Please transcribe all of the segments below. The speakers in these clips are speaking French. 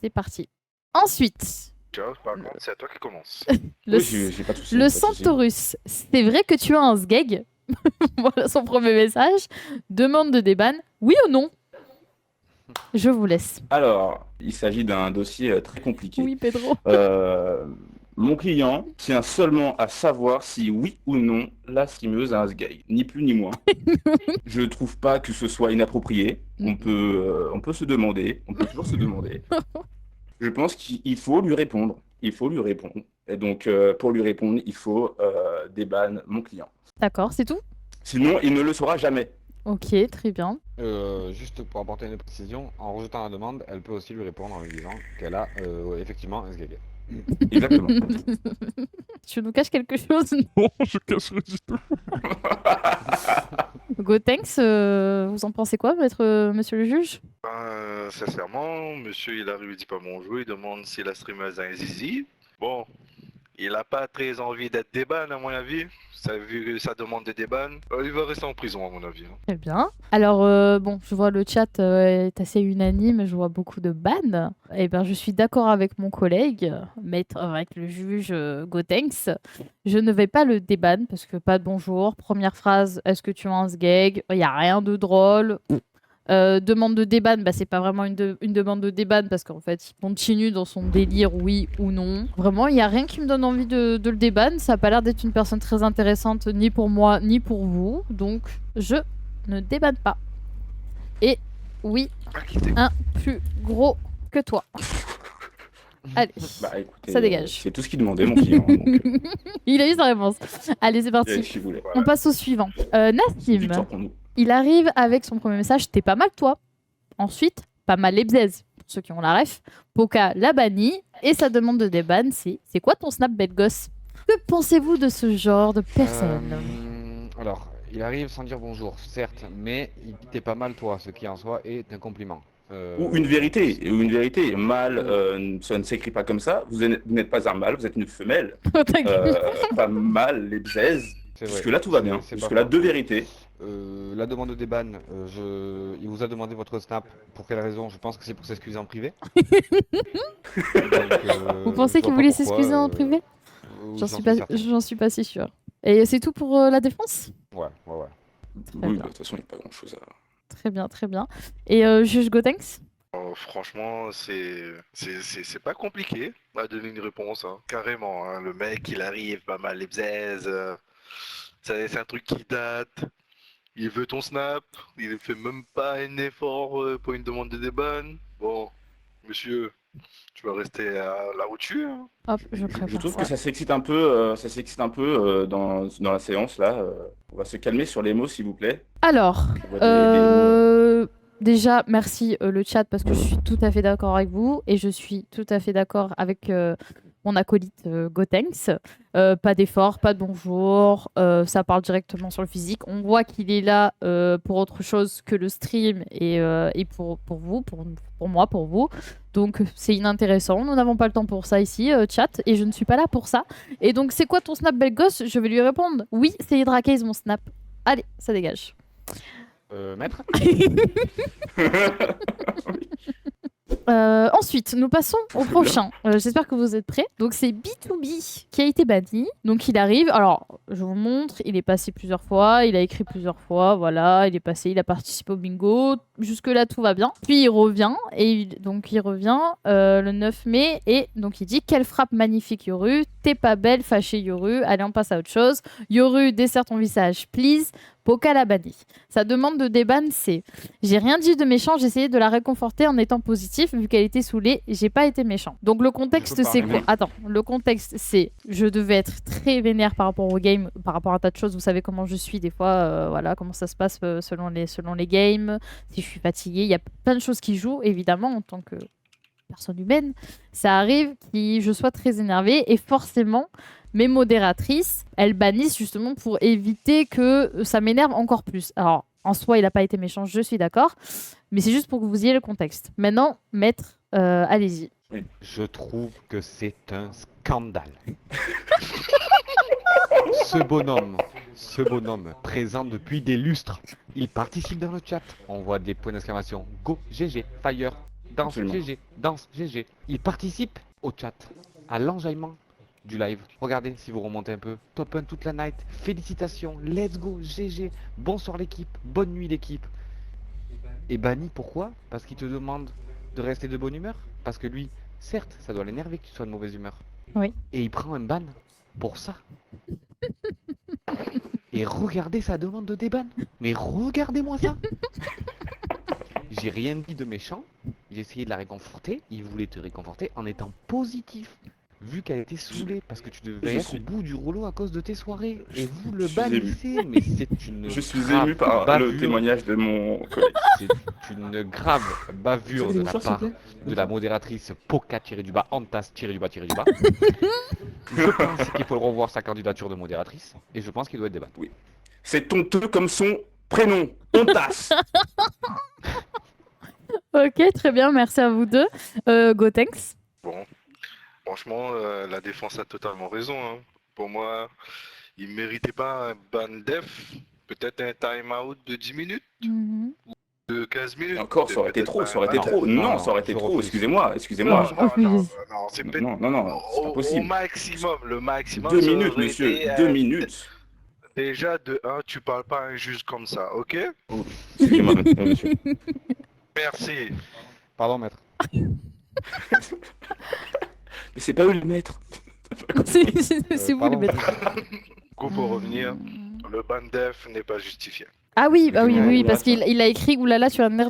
C'est parti. Ensuite, Ciao, par contre, c'est à toi qui commence. le, Oui, j'ai pas de soucis. le pas de soucis. Centaurus. C'est vrai que tu as un sgeg. Voilà son premier message. Demande de déban. Oui ou non? Je vous laisse. Alors, il s'agit d'un dossier très compliqué. Oui, Pedro. Mon client tient seulement à savoir si oui ou non la streameuse a un sgeg, ni plus ni moins. Je ne trouve pas que ce soit inapproprié. On peut se demander, on peut toujours se demander. Je pense qu'il faut lui répondre. Il faut lui répondre. Et donc, pour lui répondre, il faut déban mon client. D'accord, c'est tout? Sinon, il ne le saura jamais. Ok, très bien. Juste pour apporter une précision, en rejetant la demande, elle peut aussi lui répondre en lui disant qu'elle a effectivement un SGG. Exactement. Tu nous caches quelque chose? Non, je cache rien du tout. Gotenks, vous en pensez quoi, monsieur le juge? Sincèrement, monsieur, il arrive, il dit pas bonjour, il demande si la streameuse a un zizi. Bon, il a pas très envie d'être déban, à mon avis. Ça, vu que ça demande des déban, il va rester en prison, à mon avis. Très bien. Alors, bon, je vois le chat est assez unanime, je vois beaucoup de ban. Eh bien, je suis d'accord avec mon collègue, avec le juge Gotenks. Je ne vais pas le déban parce que pas de bonjour. Première phrase, est-ce que tu as un sgeg? Il n'y a rien de drôle. Demande de déban, bah, c'est pas vraiment une demande de déban parce qu'en fait, il continue dans son délire, oui ou non. Vraiment, il n'y a rien qui me donne envie de le déban. Ça n'a pas l'air d'être une personne très intéressante, ni pour moi, ni pour vous. Donc, je ne débanne pas. Et oui, un plus gros que toi. Allez, Bah, écoutez, ça dégage. C'est tout ce qu'il demandait, mon client. Donc, Il a eu sa réponse. Allez, c'est il a parti. eu ce qu'il voulait. On passe au suivant. C'est Nassim. victoire pour nous. Il arrive avec son premier message, t'es pas mal toi. Ensuite, pas mal les bzaises, pour ceux qui ont la ref. Poka l'a banni, et sa demande de déban, c'est quoi ton snap bête gosse? Que pensez-vous de ce genre de personne? Alors, il arrive sans dire bonjour, certes, mais il t'es pas mal toi, ce qui en soi est un compliment. Ou une vérité. Mâle, ça ne s'écrit pas comme ça. Vous n'êtes pas un mâle, vous êtes une femelle. Pas mal, les bzaises. Jusque-là, tout va bien. Jusque-là, deux vérités. La demande de déban, il vous a demandé votre snap. Pour quelle raison? Je pense que c'est pour s'excuser en privé. Vous pensez qu'il voulait s'excuser en privé? J'en suis pas si sûr. Et c'est tout pour la défense? Ouais. Oui, de toute façon, il n'y a pas grand-chose à... Très bien. Et juge Gotenks? Franchement, c'est pas compliqué à donner une réponse, hein. Carrément. Hein. Le mec, il arrive, pas mal les bzaises. C'est un truc qui date. Il veut ton snap. Il fait même pas un effort pour une demande de déban. Bon, monsieur, tu vas rester là où tu es. Hein. Hop, Je trouve que ça s'excite un peu, dans la séance là. On va se calmer sur les mots, s'il vous plaît. Alors, On voit déjà, merci le chat parce que je suis tout à fait d'accord avec vous et je suis tout à fait d'accord avec mon acolyte Gotenks. Pas d'effort, pas de bonjour, ça parle directement sur le physique. On voit qu'il est là pour autre chose que le stream et pour vous, pour moi, pour vous. Donc c'est inintéressant, nous n'avons pas le temps pour ça ici, chat, et je ne suis pas là pour ça. Et donc c'est quoi ton snap belle gosse? Je vais lui répondre, oui, c'est Hydra Case mon snap. Allez, ça dégage. Maître. Ensuite, nous passons au prochain. J'espère que vous êtes prêts. Donc, c'est B2B qui a été banni. Donc, il arrive. Alors, je vous montre. Il est passé plusieurs fois. Il a écrit plusieurs fois. Voilà, il est passé. Il a participé au bingo. Jusque-là, tout va bien. Puis, il revient. Donc, il revient le 9 mai. Et donc, il dit quelle frappe magnifique, Yoru. T'es pas belle, fâchée, Yoru. Allez, on passe à autre chose. Yoru, dessert ton visage, please. Poka l'a banni. Sa demande de déban, c'est j'ai rien dit de méchant, j'ai essayé de la réconforter en étant positif, vu qu'elle était saoulée, j'ai pas été méchant. Donc le contexte, c'est quoi? Attends, le contexte, c'est je devais être très vénère par rapport au game, par rapport à un tas de choses. Vous savez comment je suis des fois, voilà, comment ça se passe selon les games, si je suis fatiguée. Il y a plein de choses qui jouent, évidemment, en tant que personne humaine. Ça arrive que je sois très énervée et forcément, mes modératrices, elles bannissent justement pour éviter que ça m'énerve encore plus. Alors, en soi, il n'a pas été méchant, je suis d'accord, mais c'est juste pour que vous ayez le contexte. Maintenant, maître, allez-y. Je trouve que c'est un scandale. Ce bonhomme, présent depuis des lustres, il participe dans le chat. On voit des points d'exclamation. Go, GG, fire. danse, Absolument. GG, danse, GG. Il participe au chat, à l'enjaillement du live. Regardez si vous remontez un peu. Top 1 toute la night. Félicitations, let's go, GG. Bonsoir l'équipe, bonne nuit l'équipe. Et banni pourquoi? Parce qu'il te demande de rester de bonne humeur. Parce que lui, certes, ça doit l'énerver que tu sois de mauvaise humeur. Oui. Et il prend un ban pour ça. Et regardez sa demande de déban. Mais regardez-moi ça. J'ai rien dit de méchant. J'ai essayé de la réconforter. Il voulait te réconforter en étant positif. Vu qu'elle était saoulée parce que tu devais Je être suis- au bout du rouleau à cause de tes soirées. Et vous le je suis ému. bannissez. Mais c'est une Je suis grave ému par bavure. le témoignage de mon collègue. C'est une grave bavure de la part de la modératrice Poca-du-bas, Antas-du-bas. Je pense qu'il faut revoir sa candidature de modératrice et je pense qu'il doit être débattu. C'est honteux comme son prénom. Hontas. Ok, très bien, merci à vous deux. Gotenks. Bon, franchement, la défense a totalement raison. Hein. Pour moi, il méritait pas un ban def, peut-être un time-out de 10 minutes, de 15 minutes. Et encore, ça aurait été peut-être trop, pas ça aurait un été ban trop. def. Non, ça aurait été je trop. refuse. Excusez-moi, excusez-moi. Je refuse. Non, c'est peut-être Non, non, non, c'est pas au possible. maximum, le maximum. 2 ça minutes, aurait monsieur. été, 2 minutes. Déjà, de 1, tu parles pas à un juge comme ça, ok? Excusez-moi, monsieur. Merci. Pardon, maître. Mais c'est pas eux le maître. Si vous voulez Pardon. mettre. Pour revenir, le ban def n'est pas justifié. Ah oui, bah oui, Ouais, oui, oulala, parce ça. qu'il a écrit oulala, tu as un air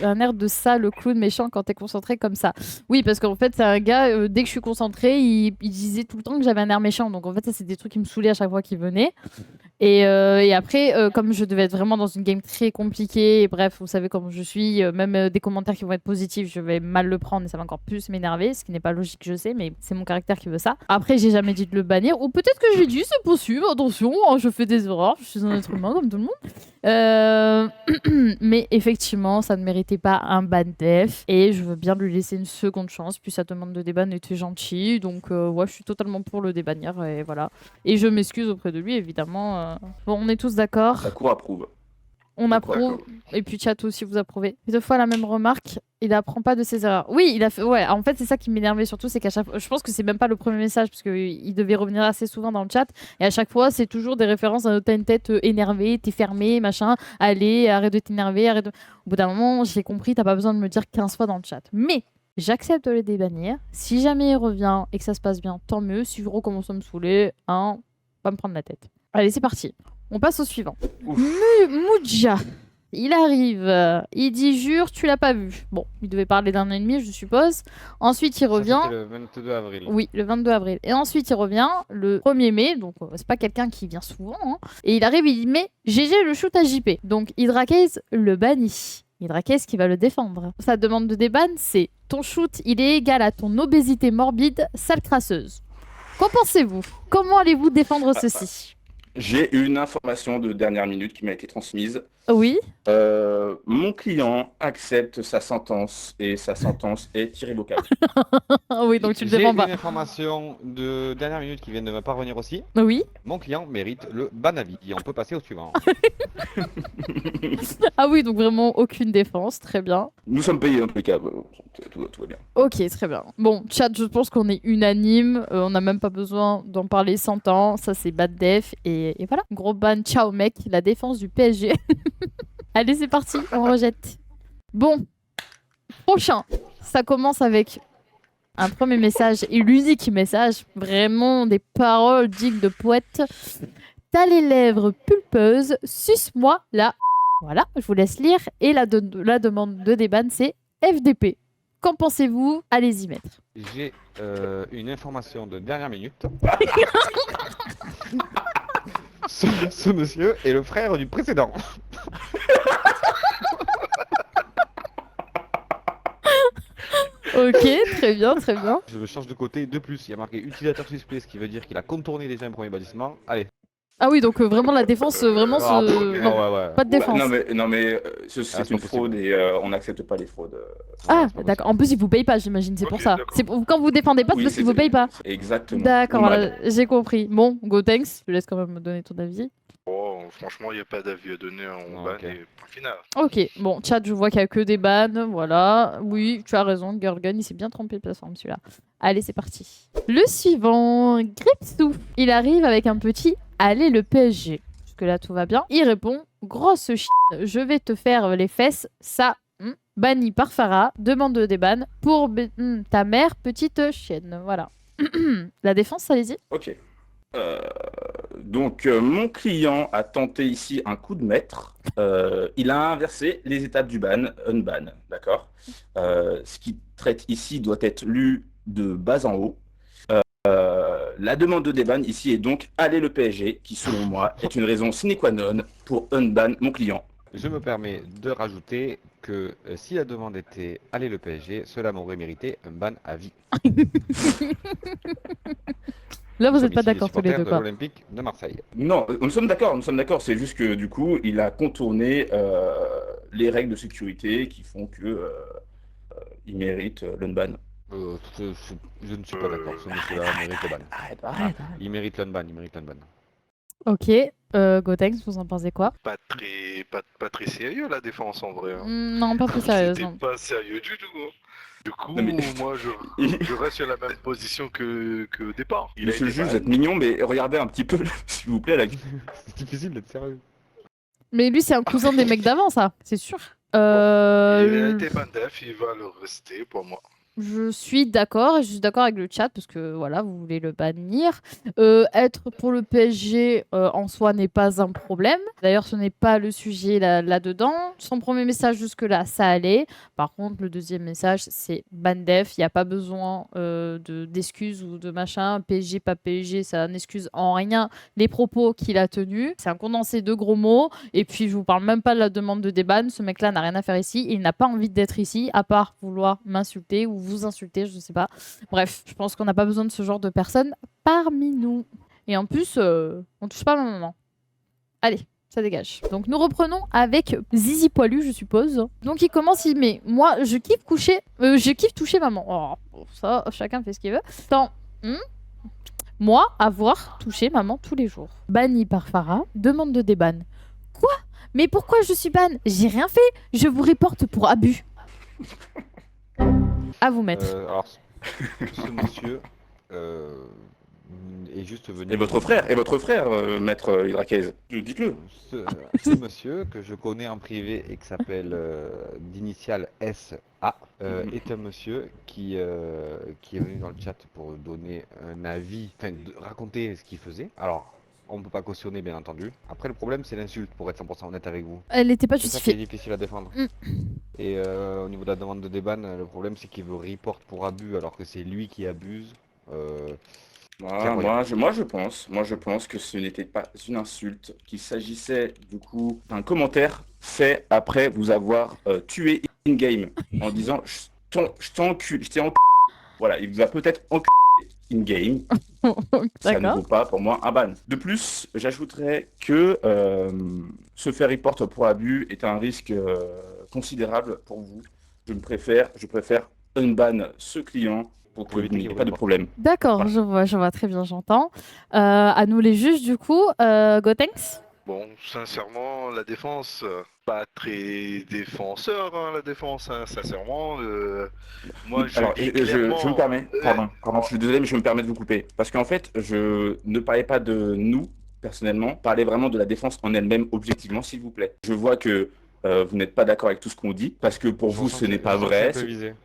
un air de ça, le clown méchant quand t'es concentré comme ça. Oui, parce qu'en fait, c'est un gars, dès que je suis concentré, il disait tout le temps que j'avais un air méchant. Donc en fait, ça, c'est des trucs qui me saoulaient à chaque fois qu'il venait. Et après, comme je devais être vraiment dans une game très compliquée, et bref, vous savez comment je suis, même des commentaires qui vont être positifs, je vais mal le prendre et ça va encore plus m'énerver, ce qui n'est pas logique, je sais, mais c'est mon caractère qui veut ça. Après, j'ai jamais dit de le bannir, ou peut-être que j'ai dit, c'est possible, attention, hein, je fais des erreurs, je suis un être humain comme tout le monde. Mais effectivement, ça ne méritait pas un ban def, et je veux bien lui laisser une seconde chance, puis sa demande de déban était gentille, donc ouais, je suis totalement pour le débannir, et voilà. Et je m'excuse auprès de lui, évidemment. Bon, on est tous d'accord. La cour approuve. On approuve. Et puis chat aussi, vous approuvez. Deux fois la même remarque. Il apprend pas de ses erreurs. Oui, il a fait. Ouais, en fait, c'est ça qui m'énervait surtout, c'est qu'à chaque fois, je pense que c'est même pas le premier message parce qu'il devait revenir assez souvent dans le chat. Et à chaque fois, c'est toujours des références à t'as une tête énervée, t'es fermé, machin. Allez, arrête de t'énerver, arrête de. Au bout d'un moment, j'ai compris, t'as pas besoin de me dire 15 fois dans le chat. Mais j'accepte de le débannir. Si jamais il revient et que ça se passe bien, tant mieux. Si je recommence à me saouler, hein, pas me prendre la tête. Allez, c'est parti. On passe au suivant. Moudja. Il arrive, il dit jure, tu l'as pas vu. Bon, il devait parler d'un ennemi, je suppose. Ensuite, il revient. C'était le 22 avril. Oui, le 22 avril. Et ensuite, il revient le 1er mai, donc c'est pas quelqu'un qui vient souvent. Hein. Et il arrive, il dit mais GG le shoot à JP. Donc Hydrakez le bannit. Hydrakez qui va le défendre. Sa demande de déban, c'est ton shoot, il est égal à ton obésité morbide, sale crasseuse. Qu'en pensez-vous? Comment allez-vous défendre ceci? J'ai une information de dernière minute qui m'a été transmise. Oui. Mon client accepte sa sentence et sa sentence est irrévocable. Oui, donc tu le défends J'ai pas. une information de dernière minute qui vient de me parvenir aussi. Oui. Mon client mérite le ban avis et on peut passer au suivant. Ah oui, donc vraiment aucune défense, très bien. Nous sommes payés en tous les cas, tout va bien. Ok, très bien. Bon, chat, je pense qu'on est unanime, on n'a même pas besoin d'en parler 100 ans, ça c'est bad def, et voilà. Gros ban, ciao mec, la défense du PSG. Allez, c'est parti, on rejette. Bon, prochain, ça commence avec un premier message, et l'unique message, vraiment des paroles dignes de poète. T'as les lèvres pulpeuses, suce-moi la... Voilà, je vous laisse lire, et la demande de déban, c'est FDP. Qu'en pensez-vous? Allez-y mettre. J'ai une information de dernière minute. Ce monsieur est le frère du précédent. Ok, très bien, très bien. Je me change de côté. De plus, il y a marqué utilisateur suspect, ce qui veut dire qu'il a contourné déjà un premier bâtiment. Allez. Ah oui, donc vraiment la défense, vraiment, Ah, non, ouais. pas de défense. Non mais c'est c'est une pas fraude possible. et on n'accepte pas les fraudes. Ah, c'est pas d'accord. En plus, ils vous payent pas, j'imagine, c'est Ok, pour ça. d'accord. Quand vous défendez pas, c'est Oui, parce qu'ils vous payent pas. Exactement. D'accord, Ou voilà, mal. j'ai compris. Bon, go thanks. Je te laisse quand même me donner ton avis. Oh, franchement, il n'y a pas d'avis à donner, on Ah, ban ok. et point final. Ok, bon, chat, je vois qu'il y a que des bans, voilà. Oui, tu as raison, Girlgun, il s'est bien trompé de plateforme celui-là. Allez, c'est parti. Le suivant, Gripsou. Il arrive avec un petit allez le PSG. Jusque-là, tout va bien. Il répond grosse shit, je vais te faire les fesses, ça. Banni par Farah, demande de déban pour ta mère, petite chienne. Voilà. La défense, allez-y. Ok. Donc, mon client a tenté ici un coup de maître. Il a inversé les étapes du ban, unban, d'accord. Ce qui traite ici doit être lu de bas en haut. La demande de déban ici est donc aller le PSG, qui selon moi est une raison sine qua non pour unban mon client. Je me permets de rajouter que si la demande était aller le PSG, cela m'aurait mérité un ban à vie. Là, vous Nous n'êtes sommes pas ici les d'accord tous les supporters deux, de quoi. l'Olympique de Marseille. Non, nous sommes d'accord. C'est juste que du coup, il a contourné les règles de sécurité qui font que il mérite l'unban. Je ne suis pas d'accord, ce monsieur-là mérite le ban. Arrête. Il mérite l'unban, il mérite l'unban. Ok, Gotenks, vous en pensez quoi? Pas très sérieux la défense en vrai. Hein. Non, pas plus sérieuse, C'était non. pas sérieux du tout. Hein. Du coup, Non, mais- moi je reste sur la même position que au départ. Il a Monsieur le été juge, vous ban. êtes mignon, mais regardez un petit peu, s'il vous plaît, la C'est difficile d'être sérieux. Mais lui, c'est un cousin des mecs d'avant, ça, c'est sûr. Il a Euh, été ban def, il va le rester pour moi. Je suis d'accord, et je suis d'accord avec le chat parce que voilà, vous voulez le bannir. Être pour le PSG en soi n'est pas un problème. D'ailleurs, ce n'est pas le sujet là-dedans. Son premier message jusque-là, ça allait. Par contre, le deuxième message, c'est ban def. Il n'y a pas besoin d'excuses ou de machin. PSG, pas PSG, ça n'excuse en rien les propos qu'il a tenus. C'est un condensé de gros mots. Et puis, je vous parle même pas de la demande de déban. Ce mec-là n'a rien à faire ici. Il n'a pas envie d'être ici, à part vouloir m'insulter ou vous insulter, je sais pas. Bref, je pense qu'on n'a pas besoin de ce genre de personnes parmi nous. Et en plus, on touche pas à ma maman. Allez, ça dégage. Donc nous reprenons avec Zizi Poilu, je suppose. Donc il commence, il met moi, je kiffe toucher maman. Oh, bon, ça, chacun fait ce qu'il veut. Tant, moi, avoir touché maman tous les jours. Banni par Farah, demande de déban. Quoi? Mais pourquoi je suis ban? J'ai rien fait. Je vous reporte pour abus. À vous mettre. Alors, ce monsieur est juste venu... Et votre frère, maître Hydraquez, dites-le. Ce monsieur que je connais en privé et qui s'appelle d'initiale SA est un monsieur qui est venu dans le chat pour donner un avis, enfin raconter ce qu'il faisait. Alors, on ne peut pas cautionner bien entendu. Après le problème c'est l'insulte pour être 100% honnête avec vous. Elle n'était pas C'est ça qui est justifiée. difficile à défendre. Mm. Et au niveau de la demande de déban, le problème c'est qu'il veut report pour abus alors que c'est lui qui abuse. Moi, je pense que ce n'était pas une insulte, qu'il s'agissait du coup d'un commentaire fait après vous avoir tué in-game en disant je t'ai enculé. Voilà, il vous a peut-être enculé in-game. Ça ne D'accord. vaut pas pour moi un ban. De plus, j'ajouterais que se faire report pour abus est un risque considérable pour vous. Je préfère unban ce client pour que Pour vous éviter n'ayez qu'il pas de reporte. problème. D'accord, Voilà. je vois très bien, j'entends. À nous les juges, du coup. Gotenks? Bon, sincèrement, la défense, pas très défenseur, hein, la défense, hein, sincèrement. Moi, je Alors, dis je clairement. me permets, pardon, je suis désolé, mais je me permets de vous couper. Parce qu'en fait, je ne parlais pas de nous, personnellement, parlais vraiment de la défense en elle-même, objectivement, s'il vous plaît. Je vois que vous n'êtes pas d'accord avec tout ce qu'on dit, parce que pour vous, ce n'est pas vrai.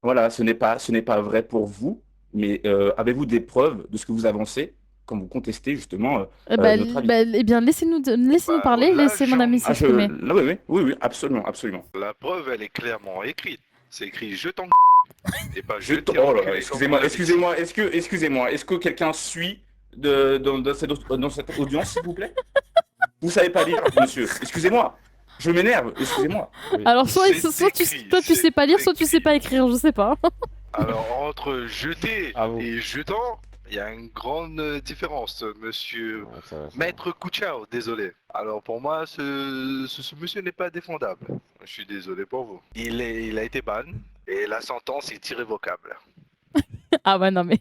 Voilà, ce n'est pas vrai pour vous, mais avez-vous des preuves de ce que vous avancez quand vous contestez justement notre avis? Eh bien, laissez-nous parler, là, laissez mon ami s'exprimer. Là, oui, absolument. La preuve, elle est clairement écrite. C'est écrit je t'en et pas Je je t'ai Oh là enculé, là, comme on l'a dit. excusez-moi, est-ce que quelqu'un suit dans cette audience, s'il vous plaît? Vous savez pas lire, monsieur. Excusez-moi. Je m'énerve, excusez-moi. Alors, soit C'est écrit, toi tu sais pas lire, soit tu sais écrit. pas écrire, je sais pas. Alors, entre jeter À vous. et jetant, il y a une grande différence, monsieur Maître Kuchao, désolé. Alors, pour moi, ce monsieur n'est pas défendable. Je suis désolé pour vous. Il a été ban et la sentence est irrévocable. Ah ouais, non mais...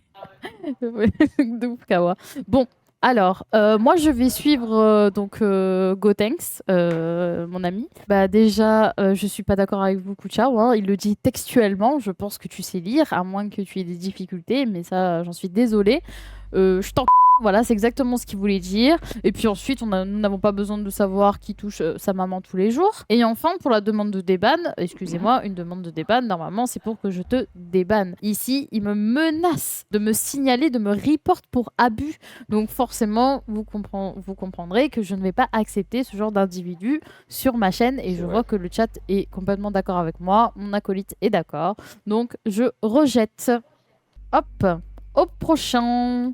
De ouf, Kawa. Bon, Alors, moi, je vais suivre donc Gotenks, mon ami. Bah déjà, je suis pas d'accord avec vous, Kuchao, hein. Il le dit textuellement. Je pense que tu sais lire, à moins que tu aies des difficultés, mais ça, j'en suis désolée. Je t'en voilà, c'est exactement ce qu'il voulait dire. Et puis ensuite, nous n'avons pas besoin de savoir qui touche sa maman tous les jours. Et enfin, pour la demande de déban, excusez-moi, une demande de déban, normalement, c'est pour que je te débanne. Ici, il me menace de me signaler, de me report pour abus. Donc forcément, vous comprendrez que je ne vais pas accepter ce genre d'individu sur ma chaîne. Et C'est je vrai. vois que le chat est complètement d'accord avec moi. Mon acolyte est d'accord. Donc je rejette. Hop, au prochain.